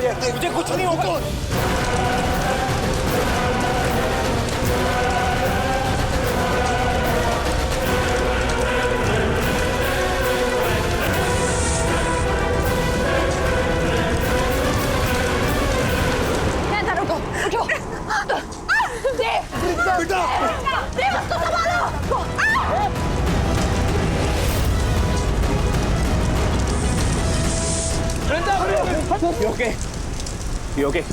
है, मुझे कुछ नहीं होगा। बेटा उसको संभालो। You okay? You okay?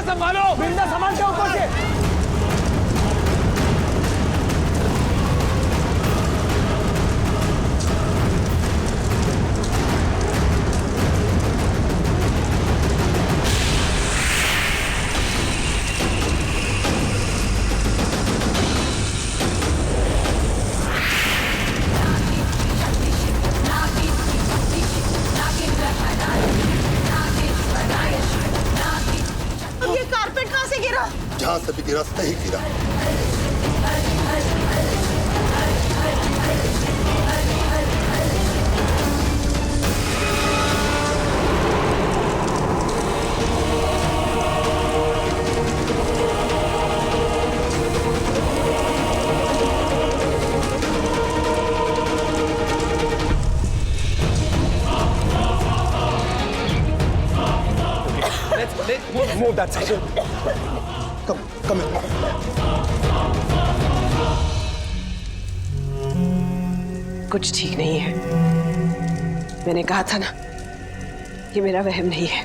संभालो, बिंदा संभाल के ऊपर से। ये कारपेट कहाँ से गिरा? जहां से भी गिरा सही गिरा। Let's move that side. Come in. कुछ ठीक नहीं है। मैंने कहा था ना, ये मेरा वहम नहीं है।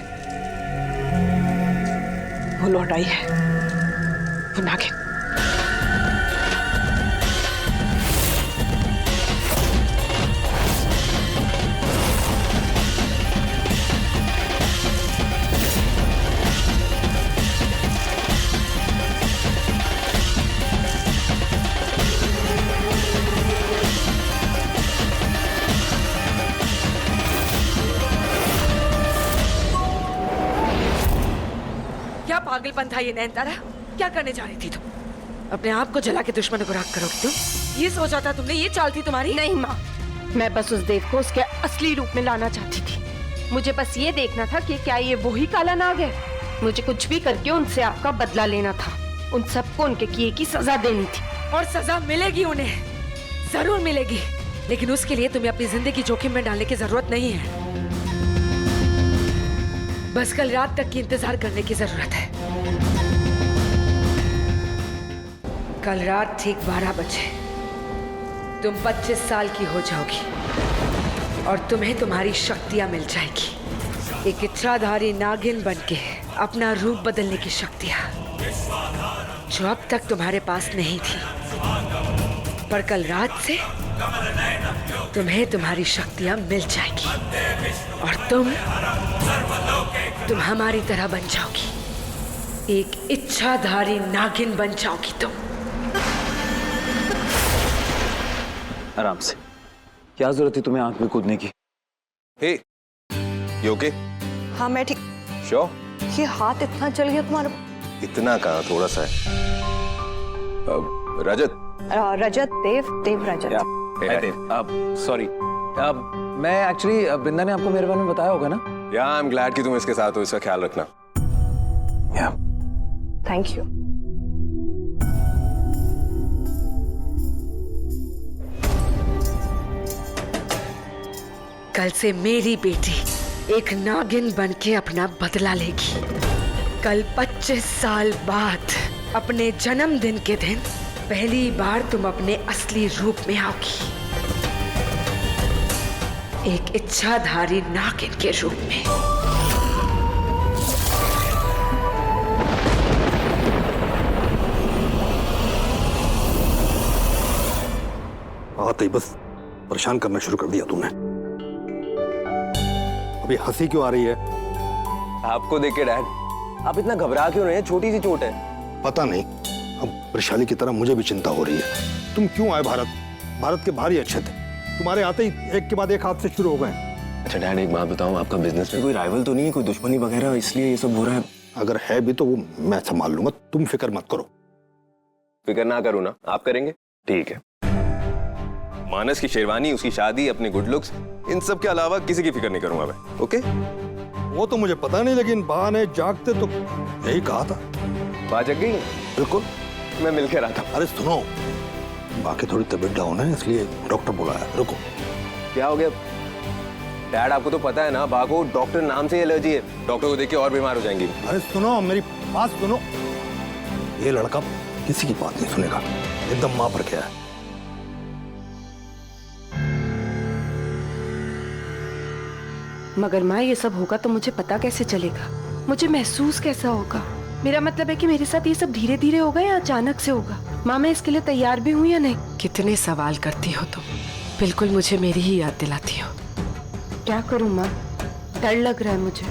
वो लौट आई है, वो नागिन। क्या पागलपन था ये नैनतारा? क्या करने जा रही थी तुम? अपने आप को जला के दुश्मनों को राख करोगी तुम? ये सोचा था तुमने? ये चाल थी तुम्हारी? नहीं माँ, मैं बस उस देव को उसके असली रूप में लाना चाहती थी। मुझे बस ये देखना था कि क्या ये वही काला नाग है। मुझे कुछ भी करके उनसे आपका बदला लेना था। उन सबको उनके किए की सजा देनी थी। और सजा मिलेगी उन्हें, जरूर मिलेगी, लेकिन उसके लिए तुम्हें अपनी जिंदगी जोखिम में डालने की जरूरत नहीं है। बस कल रात तक की इंतजार करने की जरूरत है। कल रात ठीक 12 बजे तुम 25 साल की हो जाओगी और तुम्हें तुम्हारी शक्तियां मिल जाएगी। एक इच्छाधारी नागिन बनके अपना रूप बदलने की शक्तियां, जो अब तक तुम्हारे पास नहीं थी। पर कल रात से तुम्हें तुम्हारी शक्तियां मिल जाएगी और तुम हमारी तरह बन जाओगी। एक इच्छाधारी नागिन बन जाओगी तुम। आराम से। क्या जरूरत थी तुम्हें आंख में कूदने की? हे, you okay? हाँ मैं ठीक। Sure? ये हाथ इतना चल गया तुम्हारा? इतना कहाँ, थोड़ा सा है। रजत। रजत, देव रजत। अब सॉरी, अब मैं एक्चुअली वृंदा ने आपको मेरे बारे में बताया होगा ना? या आई एम ग्लैड कि तुम इसके साथ हो, इसका ख्याल रखना। या थैंक यू। कल से मेरी बेटी एक नागिन बनके अपना बदला लेगी। कल 25 साल बाद अपने जन्मदिन के दिन पहली बार तुम अपने असली रूप में आओगी, एक इच्छाधारी नागिन के रूप में। आते ही बस परेशान करना शुरू कर दिया तूने। अभी हंसी क्यों आ रही है? आपको देख के डैड, आप इतना घबरा क्यों रहे हैं? छोटी सी चोट है। पता नहीं, अब वैशाली की तरह मुझे भी चिंता हो रही है। तुम क्यों आए भारत? भारत के भारी अच्छे थे, तुम्हारे आते ही एक के बाद एक हादसे शुरू हो गए। अच्छा डैड, एक बात बताओ, आपका बिजनेस में कोई राइवल तो नहीं है, कोई दुश्मनी वगैरह, इसलिए ये सब हो रहा है? अगर है भी तो वो मैं संभाल लूंगा, तुम फिक्र मत करो। फिक्र ना करूँ ना, आप करेंगे? ठीक है। मानस की शेरवानी, उसकी शादी, अपने गुड लुक्स, इन सब के अलावा किसी की फिक्र नहीं करूंगा मैं। ओके? वो तो मुझे पता नहीं, लेकिन बा ने जागते तो यही कहा था। बात जग गई? बिल्कुल। मैं मिलकर आता हूँ। अरे सुनो, बाकी थोड़ी तबीयत डाउन है, इसलिए डॉक्टर बुलाया। रुको। क्या हो गया डैड? आपको तो पता है ना, बा को डॉक्टर नाम से एलर्जी है, डॉक्टर को देख के और बीमार हो जाएंगी। अरे सुनो, मेरी बात सुनो। ये लड़का किसी की बात नहीं सुनेगा, एकदम मां पर क्या है। मगर माँ, ये सब होगा तो मुझे पता कैसे चलेगा? मुझे महसूस कैसा होगा? मेरा मतलब है कि मेरे साथ ये सब धीरे धीरे होगा या अचानक से होगा? माँ, मैं इसके लिए तैयार भी हूँ या नहीं? कितने सवाल करती हो तुम, बिल्कुल मुझे मेरी ही याद दिलाती हो। क्या करूँ माँ, डर लग रहा है मुझे।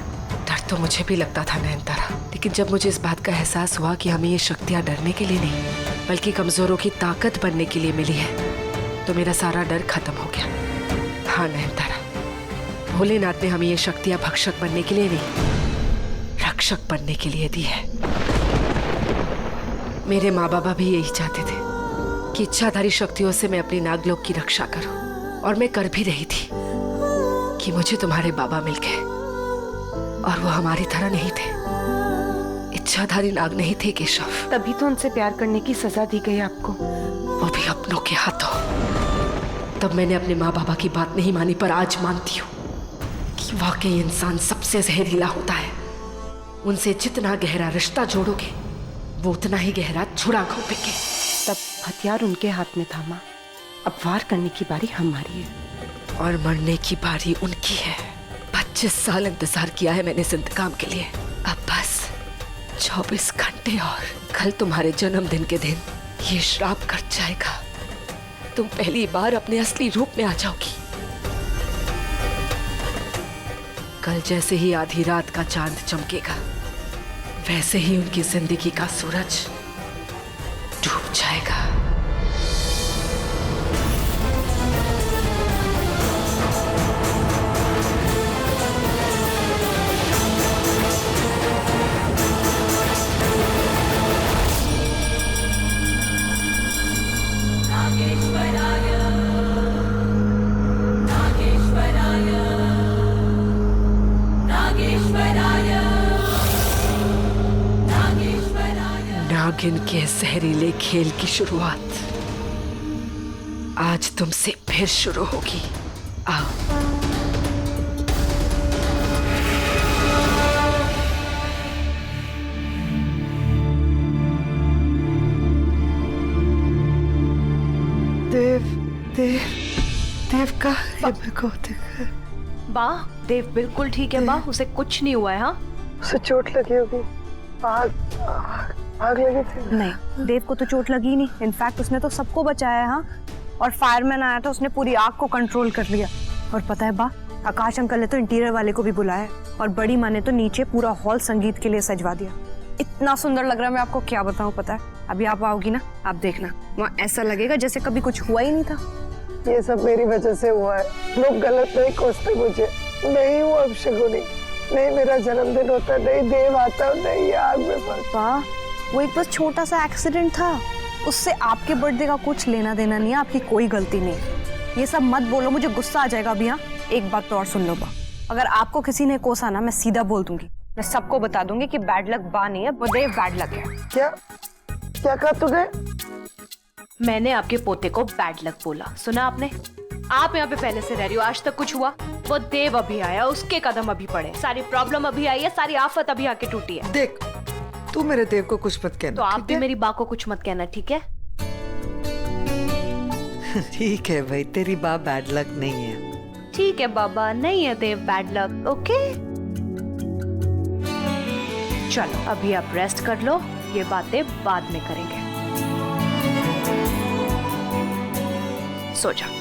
डर तो मुझे भी लगता था नयनतारा, लेकिन जब मुझे इस बात का एहसास हुआ कि हमें ये शक्तियाँ डरने के लिए नहीं बल्कि कमजोरों की ताकत बनने के लिए मिली है, तो मेरा सारा डर खत्म हो गया। हाँ नयनतारा, भोलेनाथ ने हमें ये शक्तियाँ भक्षक बनने के लिए नहीं, रक्षक बनने के लिए दी है। मेरे माँ बाबा भी यही चाहते थे कि इच्छाधारी शक्तियों से मैं अपनी नागलोक की रक्षा करूं, और मैं कर भी रही थी कि मुझे तुम्हारे बाबा मिल गए, और वो हमारी तरह नहीं थे, इच्छाधारी नाग नहीं थे केशव। तभी तो उनसे प्यार करने की सजा दी गई आपको, वो भी अपनों के हाथों। तब मैंने अपने माँ बाबा की बात नहीं मानी, पर आज मानती हूँ कि वाकई इंसान सबसे जहरीला होता है। उनसे जितना गहरा रिश्ता जोड़ोगे, वो उतना ही गहरा छुरा घोंपेंगे। तब हथियार उनके हाथ में था माँ, अब वार करने की बारी हमारी है। और मरने की बारी उनकी है। 25 साल इंतजार किया है मैंने इस इंतकाम के लिए, अब बस 24 घंटे और, कल तुम्हारे जन्मदिन के दिन ये श्राप कट जाएगा। तुम पहली बार अपने असली रूप में आ जाओगी। कल जैसे ही आधी रात का चांद चमकेगा, वैसे ही उनकी जिंदगी का सूरज डूब जाएगा। नागिन के जहरीले खेल की शुरुआत आज तुमसे फिर शुरू होगी। आओ। देव देव देव का मेरे को देखा। बा, देव बिल्कुल ठीक है बा, उसे कुछ नहीं हुआ है। हाँ, उसे चोट लगी होगी, आग लगी थी। नहीं, देव को तो चोट लगी नहीं, इनफैक्ट उसने तो सबको बचाया है। हाँ, और फायरमैन आया था, उसने पूरी आग को कंट्रोल कर लिया। और पता है बा, आकाश अंकल ने तो इंटीरियर वाले को भी बुलाया, और बड़ी माँ ने तो नीचे पूरा हॉल संगीत के लिए सजवा दिया। इतना सुंदर लग रहा है, मैं आपको क्या बताऊं। पता है, अभी आप आओगी ना, आप देखना, वहाँ ऐसा लगेगा जैसे कभी कुछ हुआ ही नहीं था। ये सब मेरी वजह से हुआ है, लोग गलत नहीं कोसते मुझे। नहीं हूँ अब शगुनी, नहीं मेरा जन्मदिन होता, नहीं देव आता, नहीं ये आग में फंसता। वो एक बस छोटा सा एक्सीडेंट था, उससे आपके बर्थडे का कुछ लेना देना नहीं है, आपकी कोई गलती नहीं। ये सब मत बोलो, मुझे गुस्सा आ जाएगा अभी। यहाँ एक बात तो और सुन लो बा, अगर आपको किसी ने कोसा ना, मैं सीधा बोल दूंगी, मैं सबको बता दूंगी कि बैड लक बा नहीं है, वो देव बैड लक है। क्या क्या कहा तूने? मैंने आपके पोते को बैड लक बोला, सुना आपने? आप यहाँ पे पहले से रह रही हो, आज तक कुछ हुआ? वो देव अभी आया, उसके कदम अभी पड़े, सारी प्रॉब्लम अभी आई है, सारी आफत अभी आके टूटी है। देख, तू मेरे देव को कुछ मत कहना, तो आप भी मेरी बा को कुछ मत कहना, ठीक है? ठीक है भाई, तेरी बा बैड लक नहीं है। ठीक है बाबा, नहीं है देव बैड लक, ओके? चलो अभी आप रेस्ट कर लो, ये बातें बाद में करेंगे। सो जाओ।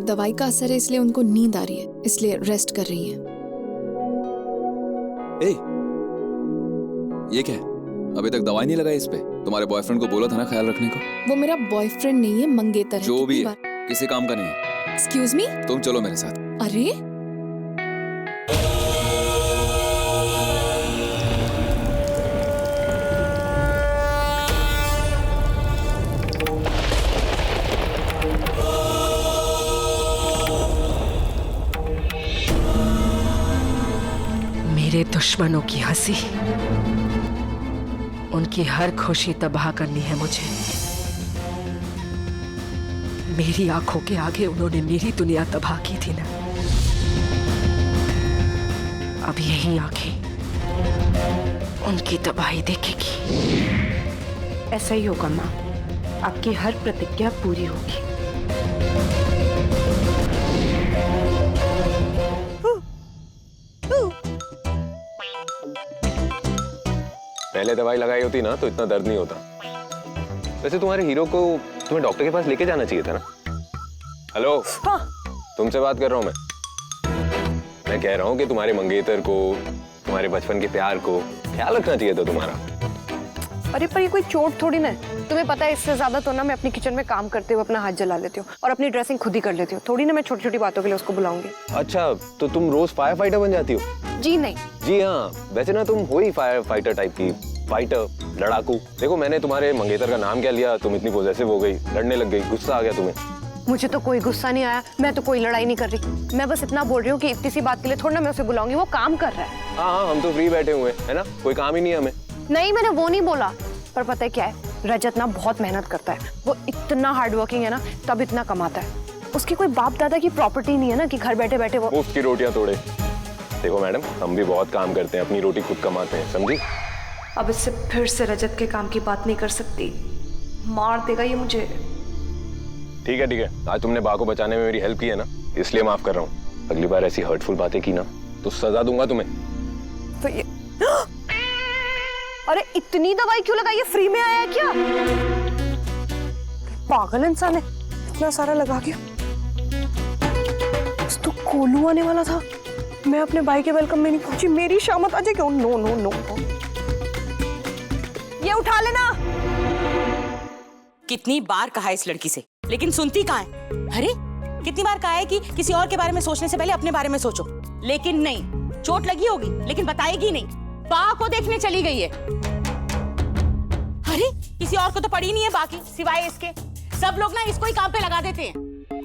दवाई का असर है, इसलिए उनको नींद आ रही है, इसलिए रेस्ट कर रही हैं। ए, ये क्या है? अभी तक दवाई नहीं लगाई इस पे? तुम्हारे बॉयफ्रेंड को बोला था ना ख्याल रखने को। वो मेरा बॉयफ्रेंड नहीं है, मंगेतर है। जो भी है, किसी काम का नहीं है। एक्सक्यूज मी, तुम चलो मेरे साथ। अरे मेरे दुश्मनों की हंसी, उनकी हर खुशी तबाह करनी है मुझे। मेरी आंखों के आगे उन्होंने मेरी दुनिया तबाह की थी ना, अब यही आंखें उनकी तबाही देखेगी। ऐसा ही होगा माँ, आपकी हर प्रतिज्ञा पूरी होगी। पहले दवाई लगाई होती ना तो इतना दर्द नहीं होता। वैसे तुम्हारे हीरो को तुम्हें डॉक्टर के पास लेके जाना चाहिए था ना। हेलो, हाँ। तुमसे बात कर रहा हूँ मैं कह रहा हूँ कि तुम्हारे मंगेतर को, तुम्हारे बचपन के प्यार को ख्याल रखना चाहिए था तुम्हारा। अरे पर ये कोई चोट थोड़ी ना है। तुम्हें पता है इससे ज्यादा तो ना मैं अपनी किचन में काम करते हुए अपना हाथ जला लेती हूँ और अपनी ड्रेसिंग खुद ही कर लेती हूँ। थोड़ी ना मैं छोटी छोटी बातों के लिए उसको बुलाऊंगी। अच्छा, तो तुम रोज फायर फाइटर बन जाती हो? जी नहीं। जी हाँ, वैसे ना तुम हो ही फायर फाइटर टाइप की, फाइटर, लड़ाकू। देखो मैंने तुम्हारे मंगेतर का नाम क्या लिया, तुम इतनी पॉजेसिव हो गई, लड़ने लग गई, गुस्सा आ गया तुम्हें। मुझे तो कोई गुस्सा नहीं आया, मैं तो कोई लड़ाई नहीं कर रही। मैं बस इतना बोल रही हूँ कि इतनी सी बात के लिए थोड़ा ना मैं उसे बुलाऊंगी, वो काम कर रहा है। हाँ, हम तो फ्री बैठे हुए हैं, है ना, कोई काम ही नहीं है हमें। नहीं, मैंने वो नहीं बोला, पर पता है क्या है, रजत ना बहुत मेहनत करता है। वो इतना हार्ड वर्किंग है ना, तब इतना कमाता है। उसकी कोई बाप दादा की प्रॉपर्टी नहीं है ना कि घर बैठे बैठे वो मुफ्त की रोटियां तोड़े। देखो मैडम, हम भी बहुत काम करते हैं, अपनी रोटी खुद कमाते हैं, समझी? अब इससे फिर से रजत के काम की बात नहीं कर सकती, मार देगा ये मुझे। ठीक है, आज तुमने बा को बचाने में मेरी हेल्प की है ना, इसलिए माफ कर रहा हूँ। अगली बार ऐसी हर्टफुल बातें की ना तो सजा दूंगा तुम्हें। तो ये अरे इतनी दवाई क्यों लगाई है? फ्री में आया है क्या? पागल इंसान है, इतना सारा लगा के। तो कोलू आने वाला था, मैं अपने भाई के वेलकम में नहीं पहुंची, मेरी शामत आ जाएगी। नो नो नो, ये उठा लेना। कितनी बार कहा इस लड़की से, लेकिन सुनती कहाँ है? अरे कितनी बार कहा है कि किसी और के बारे में सोचने से पहले अपने बारे में सोचो, लेकिन नहीं। चोट लगी होगी लेकिन बताएगी नहीं, बा को देखने चली गई है। अरे किसी और को तो पड़ी नहीं है बाकी सिवाय इसके। सब लोग ना इसको ही काम पे लगा देते हैं।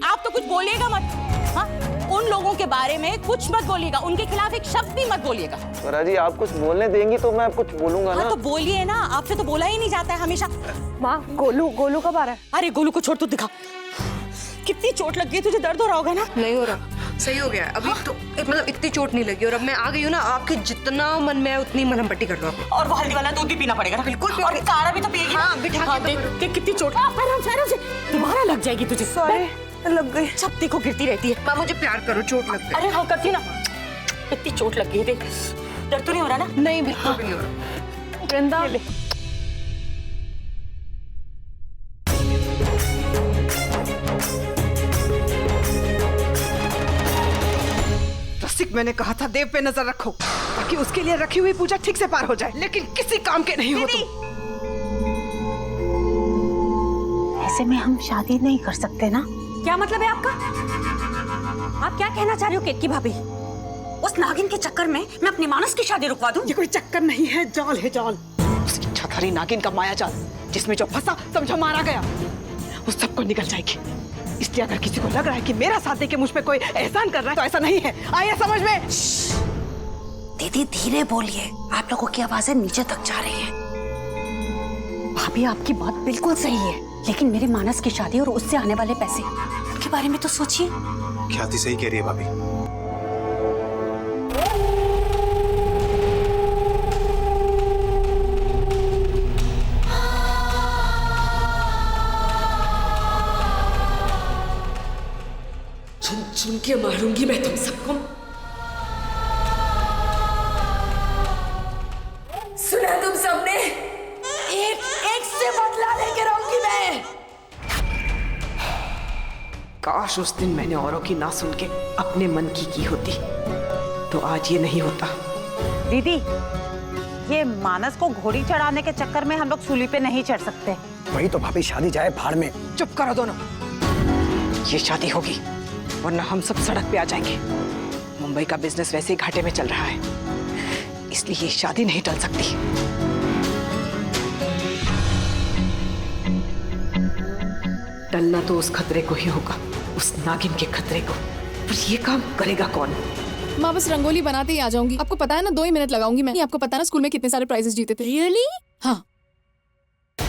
आप तो कुछ बोलिएगा मत। हाँ, उन लोगों के बारे में कुछ मत बोलिएगा, उनके खिलाफ एक शब्द भी मत बोलिएगा। स्वरा जी, आप कुछ बोलने देंगी तो मैं कुछ बोलूंगा ना। हाँ, तो बोलिए ना, आपसे तो बोला ही नहीं जाता है हमेशा। माँ, गोलू कब आ रहा है? अरे गोलू को छोड़, तू दिखा। कितनी चोट लग गई, तुझे दर्द हो रहा होगा ना? नहीं हो रहा, सही हो गया अभी तो। मतलब इतनी चोट नहीं लगी, और अब मैं आ गई हूँ ना, आपके जितना मन में है उतनी मलहम पट्टी कर लो। और वो हल्दी वाला दूध भी पीना पड़ेगा ना? बिल्कुल। और काढ़ा भी तो पिएगी। हाँ, बिठा के देख कितनी चोट। आराम से दोबारा लग जाएगी तुझे। सॉरी, लग गई। सब देखो गिरती रहती है। माँ मुझे प्यार करो, चोट लग गई। अरे हाँ, करती ना। इतनी चोट लग गई, देख। दर्द तो नहीं हो रहा ना? नहीं, बिल्कुल भी नहीं हो रहा। वृंदा, मैंने कहा था देव पे नजर रखो ताकि उसके लिए रखी हुई पूजा ठीक से पार हो जाए, लेकिन किसी काम के नहीं हो तुम। ऐसे में हम शादी नहीं कर सकते ना? क्या मतलब है आपका? आप क्या कहना चाह रही हो केतकी भाभी? उस नागिन के चक्कर में मैं अपनी मानस की शादी रुकवा दूं? ये कोई चक्कर नहीं है, जाल है जाल। उसकी छतरी नागिन का माया जाल, जिसमें जो फंसा समझो मारा गया, वो सबको निकल जाएगी। इसलिए अगर किसी को लग रहा है कि मेरा साथ देके मुझ पे कोई एहसान कर रहा है तो ऐसा नहीं है। आइए समझ में। दीदी धीरे बोलिए, आप लोगों की आवाजें नीचे तक जा रही हैं। भाभी आपकी बात बिल्कुल सही है, लेकिन मेरे मानस की शादी और उससे आने वाले पैसे, उनके बारे में तो सोचिए। ख्याति सही कह रही है भाभी। चुन के मारूंगी मैं तुम सबको। सुना तुम सबने? एक से बदला लेके रहूंगी मैं। काश काश उस दिन मैंने औरों की ना सुन के अपने मन की होती, तो आज ये नहीं होता। दीदी, ये मानस को घोड़ी चढ़ाने के चक्कर में हम लोग सूली पे नहीं चढ़ सकते। वही तो भाभी, शादी जाए भाड़ में। चुप करो दोनों। ये शादी होगी वरना हम सब सड़क पे आ जाएंगे। मुंबई का बिजनेस वैसे ही घाटे में चल रहा है, इसलिए ये शादी नहीं टल सकती। टलना तो उस खतरे को ही होगा, उस नागिन के खतरे को। पर ये काम करेगा कौन? माँ बस रंगोली बनाते ही आ जाऊंगी। आपको पता है ना, 2 ही मिनट लगाऊंगी मैं। आपको पता है ना स्कूल में कितने सारे प्राइजेस जीते थे। रियली? हाँ।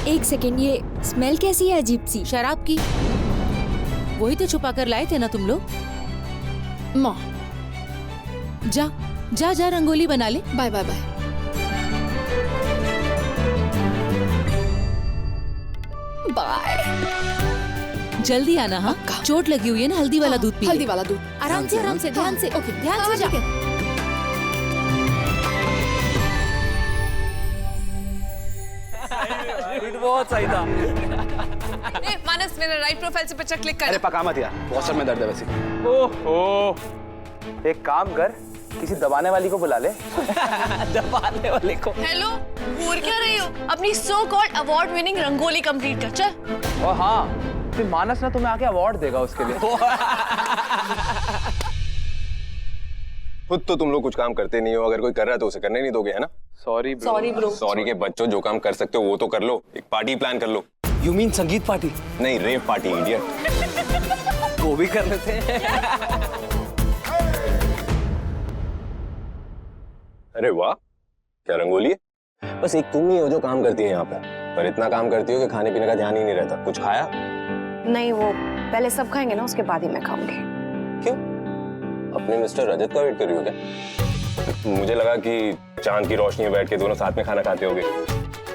एक सेकेंड, ये स्मेल कैसी है? अजीब सी। शराब की? वही तो छुपा कर लाए थे ना तुम लोग। माँ जा जा जा रंगोली बना ले। Bye bye bye. बाय। जल्दी आना। हाँ, चोट लगी हुई है ना, हल्दी वाला दूध पी। हल्दी वाला दूध। आराम से ध्यान से। ओके, ध्यान से जा। बहुत सही था। मानस, मेरा राइट प्रोफाइल से पिक्चर क्लिक कर। अरे पका मत यार, बहुत सर में दर्द है वैसे। ओहो, एक काम कर, किसी दबाने वाली को बुला ले। दबाने वाली को? हेलो, बोल क्या रही हो? अपनी so called award winning rangoli complete कर चल। और हाँ, फिर मानस ना तुम्हें आके अवार्ड देगा उसके लिए। खुद तो तुम लोग कुछ काम करते नहीं हो, अगर कोई कर रहा है तो उसे करने नहीं दोगे, है ना? Sorry bro. सॉरी के बच्चों, जो काम कर सकते हो वो तो कर लो। एक पार्टी प्लान कर लो। यू मीन संगीत पार्टी? नहीं, रेव पार्टी, इडियट। वो भी कर लेते हैं। अरे वाह, क्या रंगोली है। बस एक तुम ही हो जो काम करती है यहाँ पर इतना काम करती हो कि खाने पीने का ध्यान ही नहीं रहता। कुछ खाया? नहीं, वो पहले सब खाएंगे ना, उसके बाद ही मैं खाऊंगी। क्यों? अपने मिस्टर रजत का वेट कर रही हो क्या? मुझे लगा कि चांद की रोशनी में बैठ के दोनों साथ में खाना खाते होगे।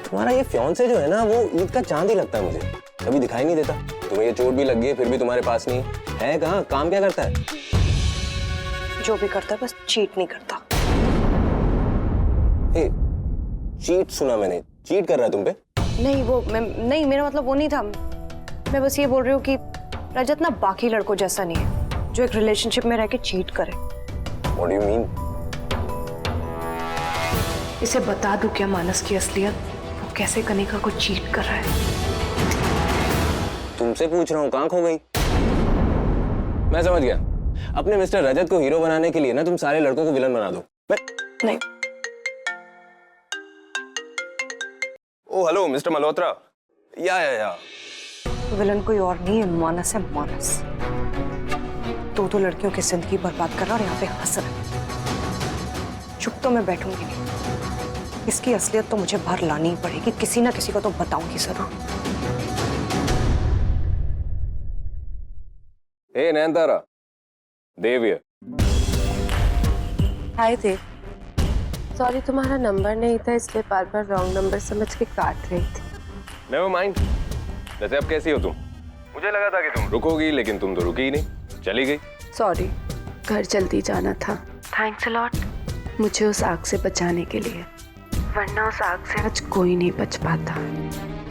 तुम्हारा ये फियांसे जो है ना, वो ईद का चांद ही लगता है मुझे, कभी दिखाई नहीं देता। तुम्हें ये चोट भी लग गई फिर भी तुम्हारे पास नहीं है। कहाँ? काम क्या करता है? जो भी करता है बस चीट नहीं करता। चीट सुना मैंने, चीट कर रहा है तुम पे? नहीं, मेरा मतलब वो नहीं था। मैं बस ये बोल रही हूँ कि रजत ना बाकी लड़कों जैसा नहीं है जो एक रिलेशनशिप में रह के चीट करे। What do you mean? इसे बता दूं क्या मानस की असलियत? वो कैसे कनिका को चीट कर रहा है? तुमसे पूछ रहा हूँ, कहाँ खो गई? मैं समझ गया। अपने मिस्टर रजत को हीरो बनाने के लिए ना तुम सारे लड़कों को विलन बना दो। नहीं। ओ हेलो मिस्टर मल्होत्रा। या विलन कोई और नहीं है, मानस है, मानस। दो लड़कियों की जिंदगी बर्बाद कर रहा और यहाँ पे हंस रहा है। चुप तो मैं बैठूंगी नहीं, इसकी असलियत तो मुझे बाहर लानी ही पड़ेगी। किसी ना किसी को तो बताऊंगी जरूर। हे नयनतारा, देव हियर। हाय देव, सॉरी तुम्हारा नंबर नहीं था इसलिए बार बार रॉन्ग नंबर समझ के काट रही थी। Never mind. वैसे अब कैसी हो तुम? मुझे लगा था कि तुम रुकोगी, लेकिन तुम तो रुकी ही नहीं, चली गई। सॉरी, घर जल्दी जाना था। थैंक्स अ लॉट मुझे उस आग से बचाने के लिए, वरना उस आग से आज कोई नहीं बच पाता।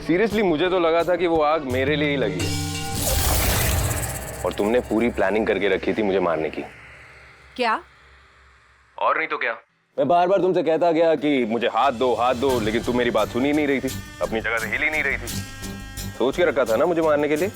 सीरियसली मुझे तो लगा था कि वो आग मेरे लिए ही लगी है और तुमने पूरी प्लानिंग करके रखी थी मुझे मारने की। क्या? और नहीं तो क्या। मैं बार बार तुमसे कहता गया कि मुझे हाथ दो, लेकिन तुम मेरी बात सुनी नहीं रही थी, अपनी जगह से हिल ही नहीं रही थी। सोच के रखा था ना मुझे मारने के लिए।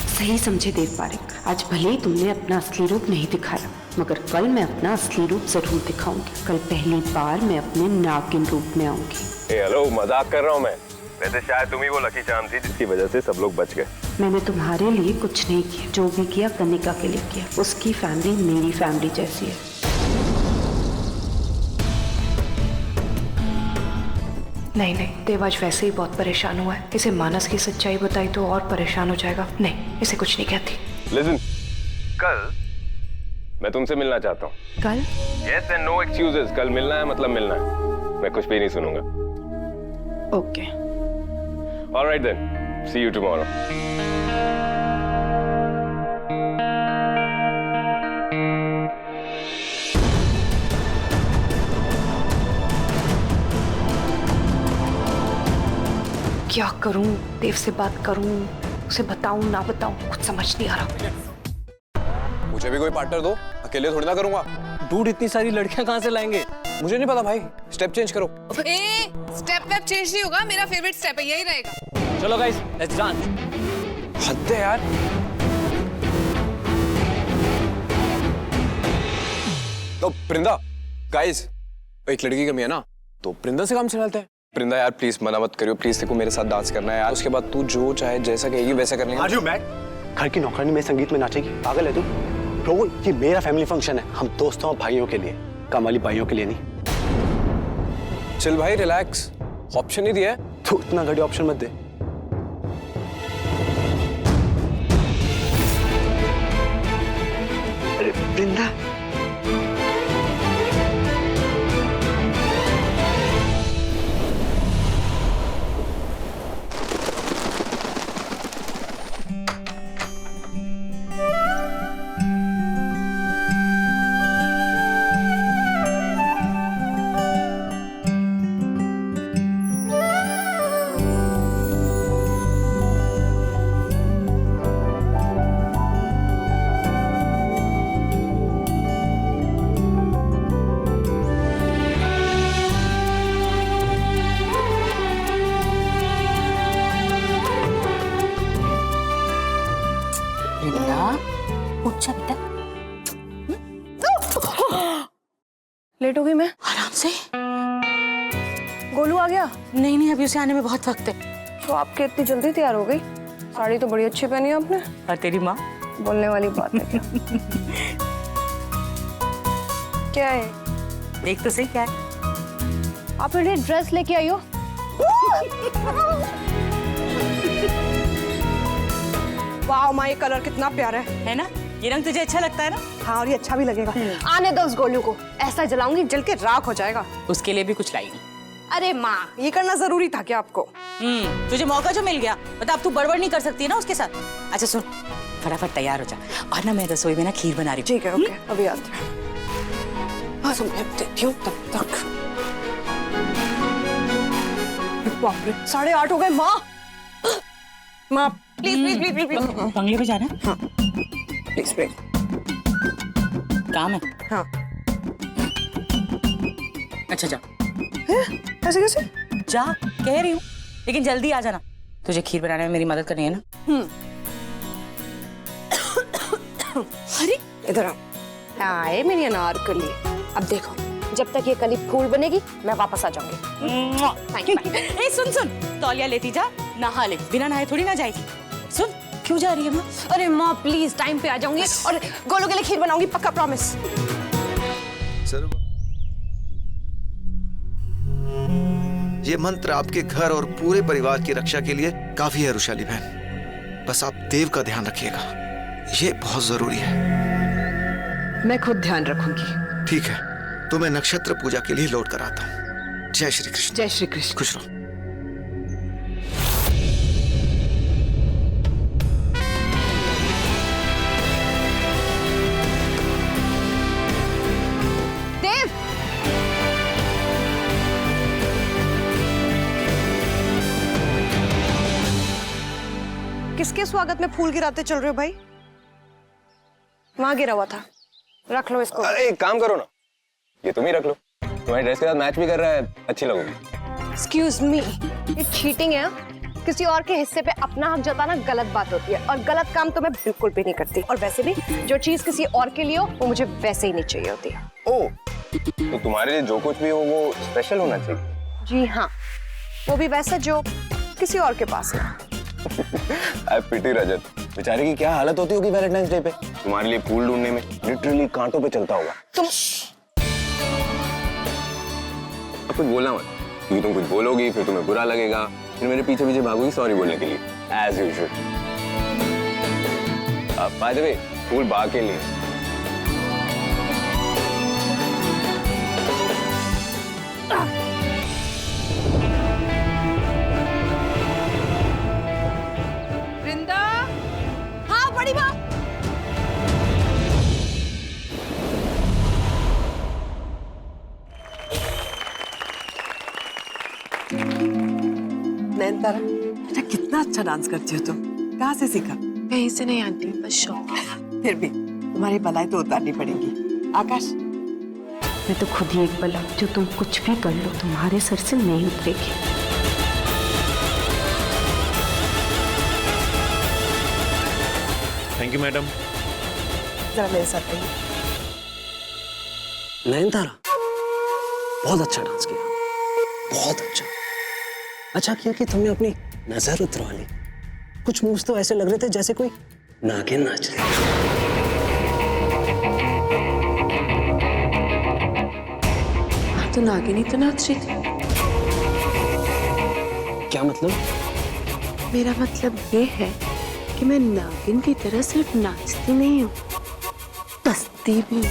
सही समझे देव पारेख, आज भले ही तुमने अपना असली रूप नहीं दिखाया, मगर कल मैं अपना असली रूप जरूर दिखाऊंगी। कल पहली बार मैं अपने नागिन रूप में आऊंगी। हेलो, मजाक कर रहा हूँ मैं। वैसे शायद तुम ही वो लकी चार्म थी जिसकी वजह से सब लोग बच गए। मैंने तुम्हारे लिए कुछ नहीं किया, जो भी किया कनिका के लिए किया। उसकी फैमिली मेरी फैमिली जैसी है। नहीं, देव आज वैसे ही बहुत परेशान हुआ है। इसे मानस की सच्चाई बताई तो और परेशान हो जाएगा। नहीं, इसे कुछ नहीं कहती। लिसन, कल मैं तुमसे मिलना चाहता हूँ। कल? Yes and no excuses। कल मिलना है मतलब मिलना है, मैं कुछ भी नहीं सुनूंगा। Okay. All right then, see you tomorrow। क्या करूं? देव से बात करूं, उसे बताऊं ना बताऊं, कुछ समझ नहीं आ रहा। मुझे भी कोई पार्टनर दो, अकेले थोड़ी ना करूंगा। डूड इतनी सारी लड़कियां कहाँ से लाएंगे? मुझे नहीं पता भाई, स्टेप चेंज करो। स्टेप वेप चेंज नहीं होगा, मेरा फेवरेट स्टेप है, यही रहेगा। चलो गाइस, लेट्स डांस। हद है यार। तो प्रिंदा, गाइस, एक लड़की की कमी है ना, तो प्रिंदा से काम चलाते हैं। प्रिंदा यार प्लीज मना मत करियो, प्लीज तेरे को मेरे साथ डांस करना है यार। उसके बाद तू जो चाहे जैसा कहेगी वैसा कर लेंगे। Are you mad? घर की नौकरानी में संगीत में नाचेगी? पागल है तू? लोगों, ये मेरा फैमिली फंक्शन है, हम दोस्तों और भाइयों के लिए, काम वाली भाइयों के लिए नहीं। चल भाई रिलैक्स, ऑप्शन ही दिया है। तू इतना घटिया ऑप्शन मत दे। अरे वृंदा, उठ जा बेटा। लेट हो गई मैं। आराम से। गोलू आ गया? नहीं नहीं, अभी उसे आने में बहुत वक्त है। तो आपके इतनी जल्दी तैयार हो गई? साड़ी तो बड़ी अच्छी पहनी है आपने। और तेरी माँ? बोलने वाली बात है क्या? क्या है? देख तो सही क्या है। आप मेरे ड्रेस लेके आई हो? वाह माँ, ये कलर कितना प्यारा है ना? ये रंग तुझे अच्छा लगता है ना? हाँ, और ये अच्छा भी लगेगा। आने दो उस गोलू को, ऐसा जलाऊंगी जल के राख हो जाएगा। उसके लिए भी कुछ लाएगी। अरे माँ, ये करना जरूरी था क्या आपको? तुझे मौका जो मिल गया, बता अब तू बड़बड़ नहीं कर सकती ना उसके साथ। अच्छा सुन, फटाफट तैयार हो जा, और ना मैं रसोई में ना खीर बना रही हूँ। ठीक है, ओके, अभी आती हूँ। हाँ, देती हूँ तब तक। बाप रे, 8:30 हो गए। माँ, माँ please please please please please. बंगले पे जाना? हाँ प्लीज प्लीज। काम है? हाँ। अच्छा जा। ऐसे कैसे? जा, कह रही हूँ, लेकिन जल्दी आ जाना। तुझे खीर बनाने में मेरी मदद करनी है ना? अरे इधर आओ। आए मेरी अनारकली। अब देखो, जब तक ये कली फूल बनेगी मैं वापस आ जाऊंगी। ए सुन सुन, तौलिया लेती जा, नहा ले। बिना नहाए थोड़ी ना जाएगी। सुन, क्यों जा रही है माँ? अरे माँ प्लीज, टाइम पे आ जाऊंगी और गोलू के लिए खीर बनाऊंगी, पक्का प्रॉमिस। ये मंत्र आपके घर और पूरे परिवार की रक्षा के लिए काफी है रुशाली बहन। बस आप देव का ध्यान रखिएगा, ये बहुत जरूरी है। मैं खुद ध्यान रखूंगी। ठीक है, तो मैं नक्षत्र पूजा के लिए लौट कर आता हूँ। जय श्री कृष्ण। जय श्री कृष्ण। खुश रहो। देव, किसके स्वागत में फूल गिराते चल रहे हो भाई? वहां गिरा हुआ था, रख लो इसको। अरे एक काम करो ना, ये तुम ही रख लो, तुम्हारी ड्रेस के साथ मैच भी कर रहा है, अच्छी लगोगी। एक्सक्यूज मी, ये चीटिंग है। किसी और के हिस्से पे अपना हक जताना गलत बात होती है, और गलत काम तो मैं बिल्कुल भी नहीं करती। और वैसे भी जो चीज किसी और के लिए हो वो मुझे वैसे ही नहीं चाहिए होती है। ओह, तो तुम्हारे लिए जो कुछ भी हो वो स्पेशल होना चाहिए। जी हाँ, वो भी वैसा जो किसी और के पास है। आई पिटी रजत, बेचारे की क्या हालत होती होगी वैलेंटाइंस डे पे। तुम्हारे लिए फूल ढूंढने में लिटरली कांटों पे चलता होगा। तुम अब कुछ बोलना मत, क्योंकि तुम कुछ बोलोगी फिर तुम्हें बुरा लगेगा, फिर मेरे पीछे पीछे भागोगी सॉरी बोलने के लिए, as usual. By the way, फूल बा के लिए। वृंदा, हाँ बड़ी माँ। नैनतारा, बेटा कितना अच्छा डांस करती हो तुम, कहाँ से सीखा? कहीं से नहीं आती, बस शौक है। फिर भी तुम्हारी बलाई तो उतारनी पड़ेगी। आकाश, मैं तो खुद ही एक बला, जो तुम कुछ भी कर लो तुम्हारे सर से नहीं उतरेगी। Thank you madam. जरा मेरे साथ आइए। नयनतारा, बहुत अच्छा डांस किया, बहुत अच्छा। अच्छा किया कि तुमने अपनी नजर उतरवा ली। कुछ मूव्स तो ऐसे लग रहे थे जैसे कोई नागिन नाच रही है। तो नागिनी तो नाच रही थी। क्या मतलब? मेरा मतलब ये है कि मैं नागिन की तरह सिर्फ नाचती नहीं हूँ, बसती भी।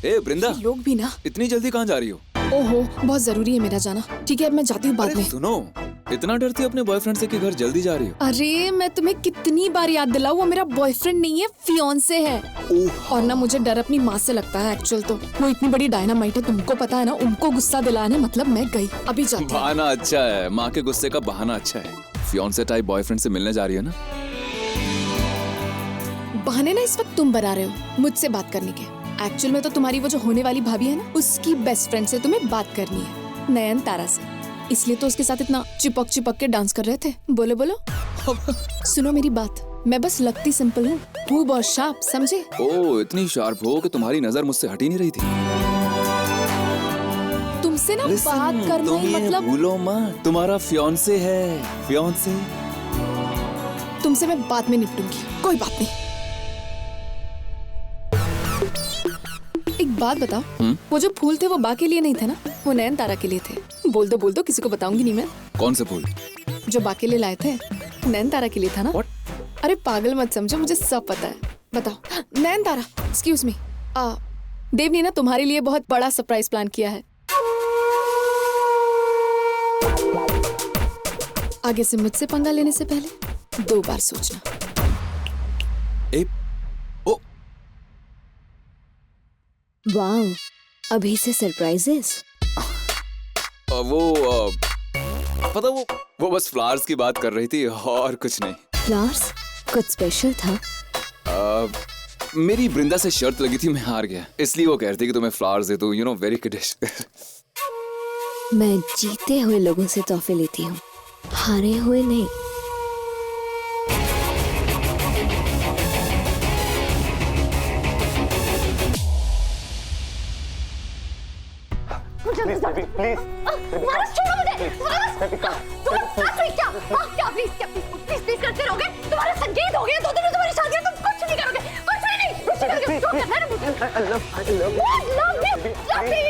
ए वृंदा, लोग भी ना। इतनी जल्दी कहाँ जा रही हो? ओहो, बहुत जरूरी है मेरा जाना। ठीक है, अब मैं जाती हूँ बाद में। सुनो, इतना डरती अपने बॉयफ्रेंड से कि घर जल्दी जा रही हो? अरे मैं तुम्हें कितनी बार याद दिलाऊं, वो मेरा बॉयफ्रेंड नहीं है, फियांसे है। और ना मुझे डर अपनी माँ से लगता है। एक्चुअल तो वो इतनी बड़ी डायनामाइट है, तुमको पता है ना। उनको गुस्सा दिलाने मतलब मैं गई, अभी जाती हूँ। बहाना अच्छा है, माँ के गुस्से का बहाना अच्छा है। फियांसे टाइप बॉयफ्रेंड से मिलने जा रही है ना? बहाने ना इस वक्त तुम बना रहे हो मुझसे बात करने के। एक्चुअल में तो तुम्हारी वो जो होने वाली भाभी है ना, उसकी बेस्ट फ्रेंड से तुम्हें बात करनी है, नयनतारा से। इसलिए तो उसके साथ इतना चिपक चिपक के डांस कर रहे थे। बोलो बोलो। सुनो मेरी बात, मैं बस लगती सिंपल हूँ बहुत शार्प, समझे? ओ, इतनी शार्प हो कि तुम्हारी नजर मुझसे हट ही नहीं रही थी। तुमसे ना बात करना ही मतलब। भूलो मत, तुम्हारा फियांसे है, फियांसे। तुमसे मैं बाद में निपटूंगी, कोई बात नहीं। एक बात बताओ, वो जो फूल थे वो बा के लिए नहीं थे ना, वो नयनतारा के लिए थे। बोल दो किसी को बताऊंगी नहीं मैं। कौन से फूल? जो बा के लिए लाए थे, नयनतारा के लिए था ना। अरे पागल मत समझो, मुझे सब पता है। बताओ नयनतारा, एक्सक्यूज मी, देव ने ना तुम्हारे लिए बहुत बड़ा सरप्राइज प्लान किया है। आगे से मुझसे पंगा लेने से पहले 2 बार सोचना। वाओ, अभी से सरप्राइजेस। पता वो बस फ्लावर्स की बात कर रही थी और कुछ नहीं। फ्लावर्स? कुछ स्पेशल था? मेरी वृंदा से शर्त लगी थी, मैं हार गया, इसलिए वो कह रही थी कि तुम्हें फ्लावर्स दे दूं। You know, very kiddish. मैं जीते हुए लोगों से तोहफे लेती हूँ, हारे हुए नहीं। प्लीज मानस छोड़ो मुझे। प्लीज करते रहोगे। तुम्हारा संगीत हो गया, 2 दिन में तुम्हारी शादी है, तुम कुछ नहीं करोगे, कुछ भी नहीं। कुछ नहीं करोगे, जो करना है ना मुझे। I love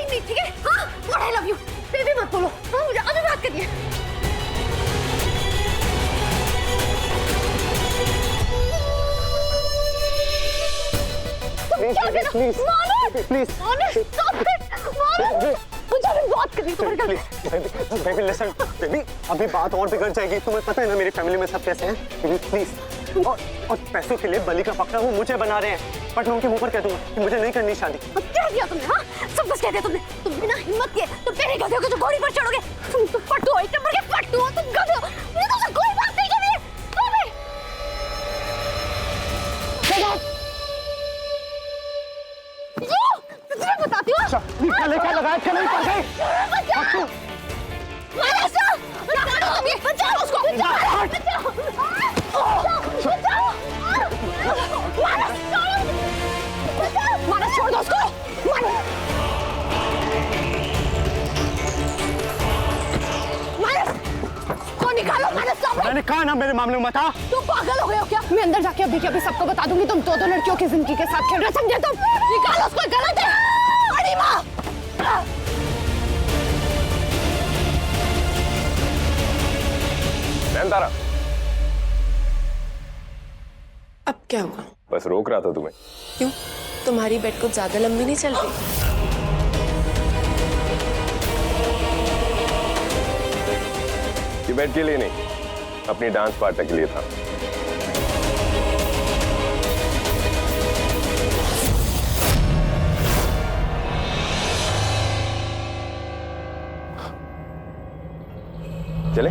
you, ठीक है? हाँ, what I love you, baby मत बोलो। हाँ, मुझे अभी बात करिए। प्लीज मानस, stop it, मानस। मुझे अभी बात करनी है तुम्हारे घर। बेबी लिसन, बेबी अभी बात और बिगड़ जाएगी। तुम्हें पता है ना मेरी फैमिली में सब कैसे हैं। Baby please. और पैसों के लिए बलि का बकरा वो मुझे बना रहे हैं, बट मैं उनके मुंह पर कह दूंगा कि मुझे नहीं करनी शादी। क्या किया तुमने? हाँ, सब कुछ कह दिया तुमने। तुम बिना हिम्मत के तुम पहले गधे हो कि जो घोड़ी पर चढ़ोगे। तुम फट्टू हो, 1 नंबर के फट्टू हो, तुम गधे हो। मुझे तुमसे कोई बात नहीं करनी है। तुझे बताती हूँ। गले क्या लगाया, गले ही पड़ गए। बचाओ उसको। मानस छोड़ दो उसको। तो निकालो मानस। मैंने कहा ना मेरे मामले में मत आ। तुम पागल हो गए हो क्या? मैं अंदर जाके अभी के अभी सबको बता दूंगी तुम 2 लड़कियों की जिंदगी के साथ खेल रहे, समझे तुम? निकालो उसको, गलत है। बड़ी माँ। नयनतारा, अब क्या हुआ? बस रोक रहा था तुम्हें। क्यों? तुम्हारी बेड कुछ ज्यादा लंबी नहीं चल रही? ये बेड के लिए नहीं, अपनी डांस पार्टनर के लिए था। चले?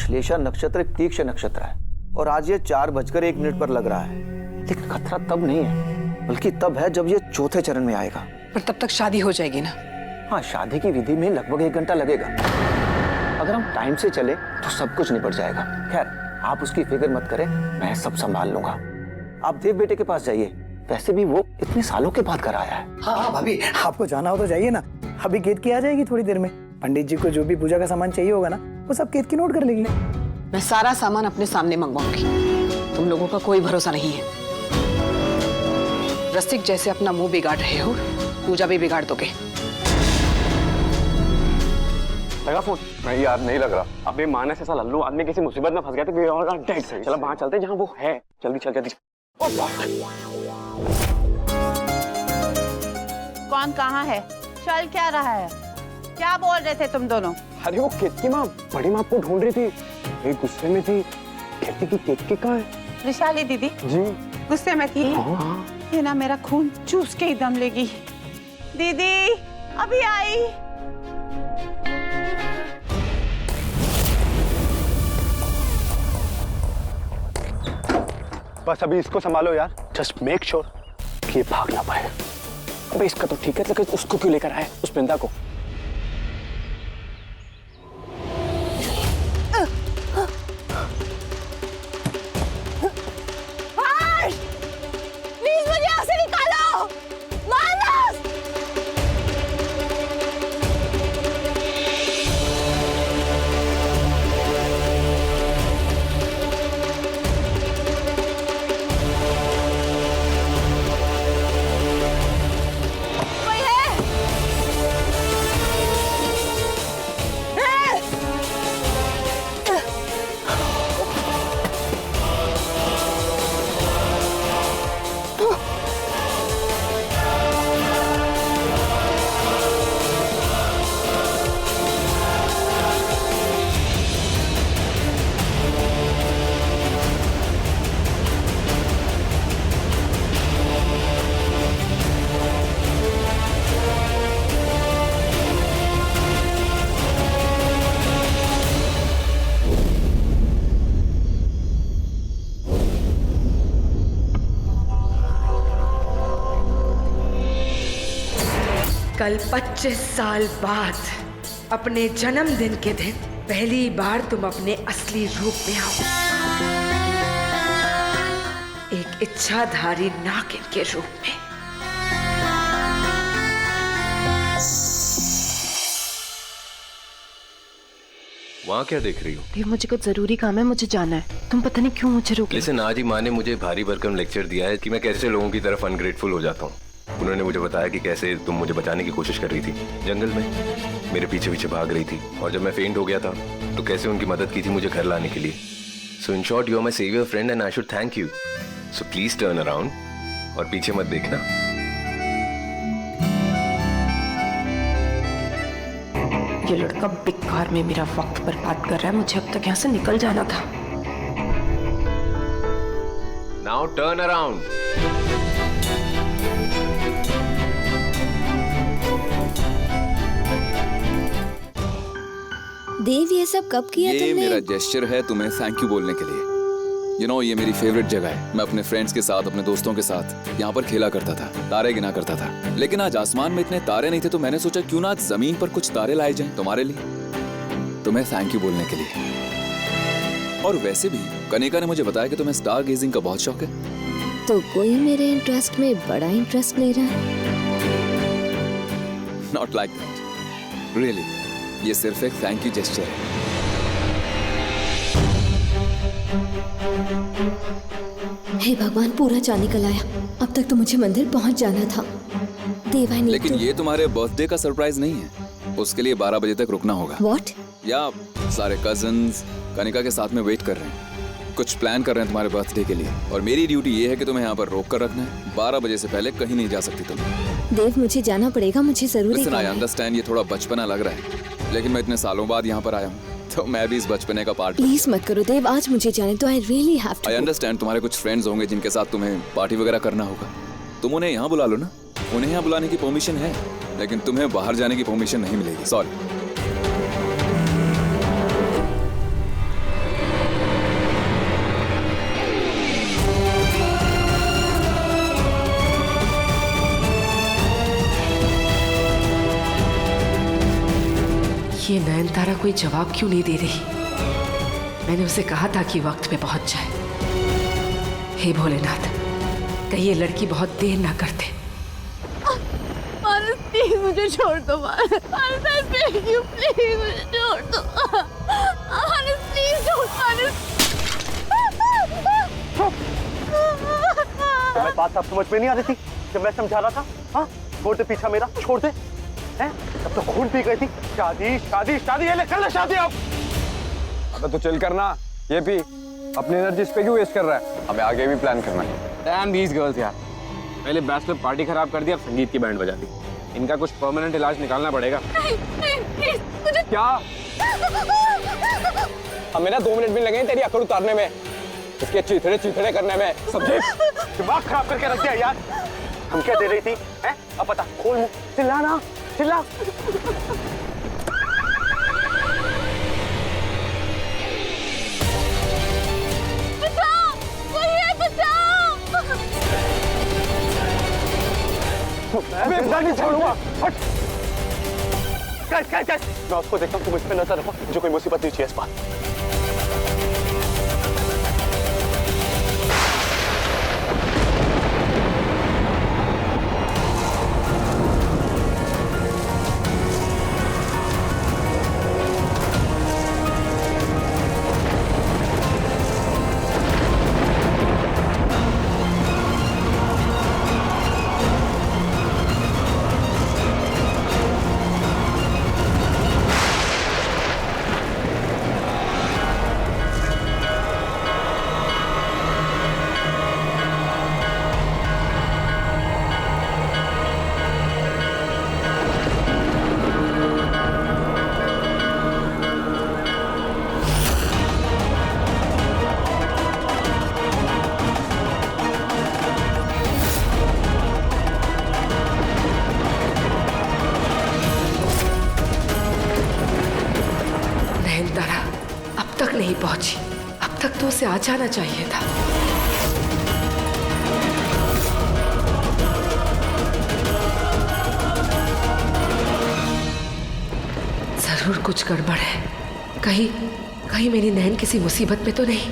श्लेषा नक्षत्र एक तीक्ष्ण नक्षत्र है और आज ये 4:01 पर लग रहा है, लेकिन खतरा तब नहीं है, बल्कि तब है जब ये चौथे चरण में आएगा। पर तब तक शादी हो जाएगी ना? हाँ, शादी की विधि में लगभग 1 घंटा लगेगा। अगर हम टाइम से चले तो सब कुछ निपट जाएगा। खैर, आप उसकी फिक्र मत करें, मैं सब संभाल लूंगा। आप देव बेटे के पास जाइए, वैसे भी वो इतने सालों के बाद कर आया है। हाँ भाभी, आपको जाना हो तो जाइए ना, अभी केत की आ जाएगी थोड़ी देर में। पंडित जी को जो भी पूजा का सामान चाहिए होगा ना, वो सब केत की नोट कर लेगी। मैं सारा सामान अपने सामने मंगवाऊंगी, तुम लोगों का कोई भरोसा नहीं है। रसिक जैसे अपना मुंह बिगाड़ रहे हो, पूजा भी बिगाड़ दोगे। लगा फोन? नहीं यार, नहीं लग रहा। अबे मानस ऐसा लल्लू आदमी किसी मुसीबत में फंस गया तो डेड सही। चलो वहां चलते जहां वो है, जल्दी चल जल्दी। कौन कहाँ है? चल क्या रहा है? क्या बोल रहे थे तुम दोनों? अरे वो केतकी माँ, बड़ी माँ को ढूंढ रही थी, एक गुस्से में थी। कहती कि केतकी कहाँ है? विशाली दीदी जी गुस्से में थी? हाँ। ये ना मेरा खून चूस के ही दम लेगी। दीदी अभी आई। बस अभी इसको संभालो यार, जस्ट मेक श्योर कि ये भाग ना पाए। अबे इसका तो ठीक है, लेकिन उसको क्यों लेकर आए, उस प्रिंदा को? प्लीज मुझे यहाँ से निकालो। मानस! कल 25 साल बाद अपने जन्मदिन के दिन पहली बार तुम अपने असली रूप में आओ, एक इच्छाधारी नागिन के रूप में। वहाँ क्या देख रही हो? देव, मुझे कुछ जरूरी काम है, मुझे जाना है। तुम पता नहीं क्यों मुझे रोके। लिसन, आज ही माँ ने मुझे भारी भरकम लेक्चर दिया है कि मैं कैसे लोगों की तरफ अनग्रेटफुल हो जाता हूँ। उन्होंने मुझे बताया कि कैसे तुम मुझे बचाने की कोशिश कर रही थी, जंगल में मेरे पीछे पीछे भाग रही थी, और जब मैं फेंट हो गया था तो कैसे उनकी मदद की थी मुझे घर लाने के लिए। So in short, you are my saviour friend and I should thank you. So please turn around और पीछे मत देखना। ये लड़का बेकार में मेरा वक्त बर्बाद कर रहा है, मुझे अब तक यहाँ से निकल जाना था। Now turn around. देव, ये सब कब किया तुमने? ये मेरा जेस्चर है तुम्हें थैंक यू बोलने के लिए। ये मेरी फेवरेट जगह है। मैं अपने फ्रेंड्स के साथ, अपने दोस्तों के साथ यहाँ पर खेला करता था, तारे गिना करता था। लेकिन आज आसमान में इतने तारे नहीं थे, तो मैंने सोचा क्यों ना आज जमीन पर कुछ तारे लाए जाएं तुम्हारे लिए, तुम्हें थैंक यू बोलने के लिए। और वैसे भी कनिका ने मुझे बताया कि तुम्हें स्टार गेजिंग का बहुत शौक है। तो कोई मेरे इंटरेस्ट में बड़ा इंटरेस्ट ले रहा है? Not like that, really. ये सिर्फ एक थैंक यू जेस्चर है। हे भगवान, पूरा चांद निकल आया। अब तक तो मुझे मंदिर पहुंच जाना था। देव, आई नीड लेकिन ये तुम्हारे बर्थडे का सरप्राइज नहीं है, उसके लिए 12 बजे तक रुकना होगा। व्हाट? या सारे कजन्स कनिका के साथ में वेट कर रहे हैं, कुछ प्लान कर रहे हैं तुम्हारे बर्थडे के लिए, और मेरी ड्यूटी ये है कि तुम्हें यहाँ पर रोक कर रखना है। 12 बजे से पहले कहीं नहीं जा सकती तुम। देव, मुझे जाना पड़ेगा, मुझे जरूरी Listen, काम I है। understand ये थोड़ा बचपना लग रहा है, लेकिन मैं इतने सालों बाद यहाँ पर आया हूँ, तो मैं भी इस बचपने का पार्ट। प्लीज मत करो देव, आज मुझे जाने दो। I really have to. I understand तुम्हारे कुछ फ्रेंड्स होंगे जिनके साथ तुम्हें पार्टी वगैरह करना होगा, तुम उन्हें यहाँ बुला लो ना। उन्हें यहाँ बुलाने की परमिशन है, लेकिन तुम्हें बाहर जाने की परमिशन नहीं मिलेगी। सॉरी। नयनतारा कोई जवाब क्यों नहीं दे रही? मैंने उसे कहा था कि वक्त पे पहुंच जाए। हे भोलेनाथ, कहीं ये लड़की बहुत देर ना करते। मानस प्लीज मुझे छोड़ दो। मानस प्लीज मुझे छोड़ दो। मानस प्लीज छोड़। मानस तुम्हें बात अब समझ में नहीं आ रही थी जब मैं समझा रहा था? हाँ, छोड़ दे पीछा मेरा, छोड़ दे। हैं? तब तो खून पी गई थी। शादी शादी शादी, ये ले कर ले शादी अब। अबे तो चिल करना, ये पी। अपनी एनर्जी इस पे क्यों वेस्ट कर रहा है? हमें आगे भी प्लान करना है। डैम दीस गर्ल्स यार, पहले बैचलर पार्टी खराब कर दी, अब संगीत की बैंड बजा दी। इनका कुछ परमानेंट इलाज निकालना पड़ेगा। मुझे क्या? हमें ना 2 मिनट भी लगे तेरी अकड़ उतारने में, इसके चीथड़े चीथड़े करने में। समझे? दिमाग खराब करके रख दिया यार। हम क्या दे रही थी? हैं? अब पता, खोल मुंह, चिल्ला ना, चिल्ला। मैं नहीं छोड़ूंगा। हट। मैं उसको देखता हूँ, तुम इस पे नजर रखो, मुझे कोई मुसीबत नहीं चाहिए इस बात। अब तक नहीं पहुंची, अब तक तो उसे आ जाना चाहिए था। जरूर कुछ गड़बड़ है। कहीं मेरी नैन किसी मुसीबत में तो नहीं।